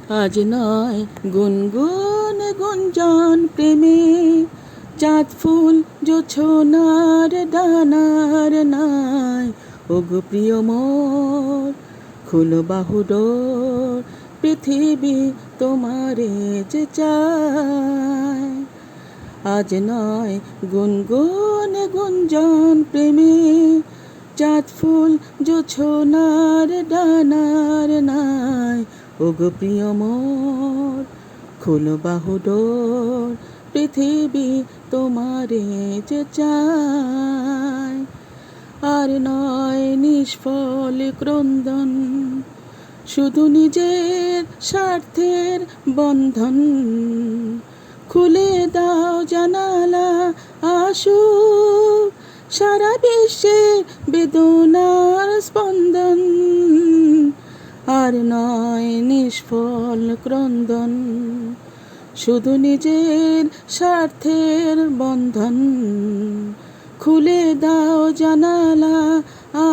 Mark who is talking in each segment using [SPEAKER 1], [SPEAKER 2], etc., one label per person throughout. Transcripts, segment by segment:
[SPEAKER 1] আজ নয় গুনগুন গুঞ্জন প্রেমে, চাঁদ ফুল জোছনার ডানার নাই। ওগো প্রিয় মোর, খুলো বাহুডোর, পৃথিবী তোমারে যে চায়। আজ নয় গুনগুন গুঞ্জন প্রেমে, চাঁদ ফুল জোছনার ডানার নাই। ওগো প্রিয় মোর, খুলো বাহুডোর, পৃথিবী তোমারে যে চায়। আর নয় নিষ্ফল ক্রন্দন, শুধু নিজের স্বার্থের বন্ধন। খুলে দাও জানালা, আসুক সারা বিশ্বের বেদনার স্পন্দন। আর নয় নিষ্ফল ক্রন্দন, শুধু নিজের স্বার্থের বন্ধন। খুলে দাও জানালা,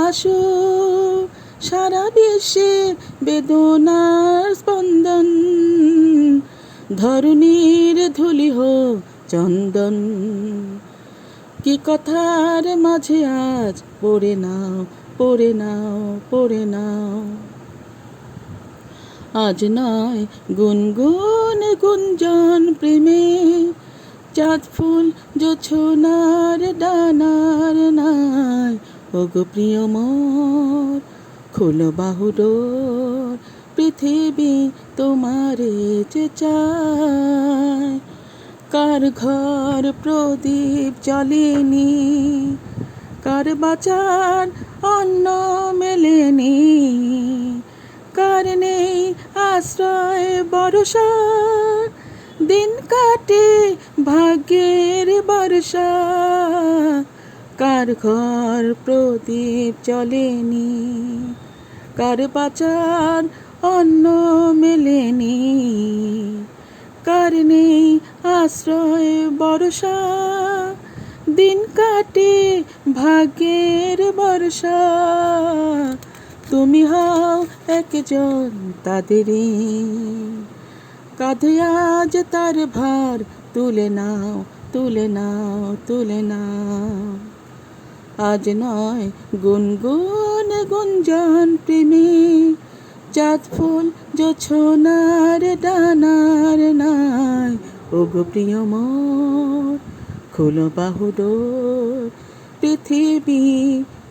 [SPEAKER 1] আসুক সারা বিশ্বের বেদনার স্পন্দন। ধরণীর ধুলি হোক চন্দন, কি কথার মাঝে আজ পড়ে নাও, পড়ে নাও, পড়ে নাও। আজ নয় গুনগুন গুঞ্জন প্রেমে, চাঁদ ফুল জোছনার ডানার নাই। ওগো প্রিয় মোর, খুলো বাহুডোর, পৃথিবী তোমারে যে চায়। কার ঘর প্রদীপ জ্বলেনি, কার বাঁচার অন্ন মেলেনি, কার নেই আশ্রয় ভরসা, দিন কাটে ভাগ্যের বর্ষা। কার ঘর প্রদীপ জ্বলেনি, কার বাঁচার অন্ন মেলেনি, কার নেই আশ্রয় ভরসা, দিন কাটে ভাগ্যের বর্ষা। তুমি হও একজন তাদেরই, কাঁধে আজ তার ভার তুলে নাও, তুলে নাও, তুলে নাও। আজ নয় গুনগুন গুঞ্জন প্রেমে, চাঁদ ফুল জোছনার ডানার নাই। ওগো প্রিয় মোর, খুলো বাহুডোর, পৃথিবী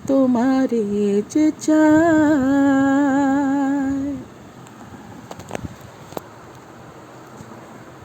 [SPEAKER 1] তোমারে যে চায়।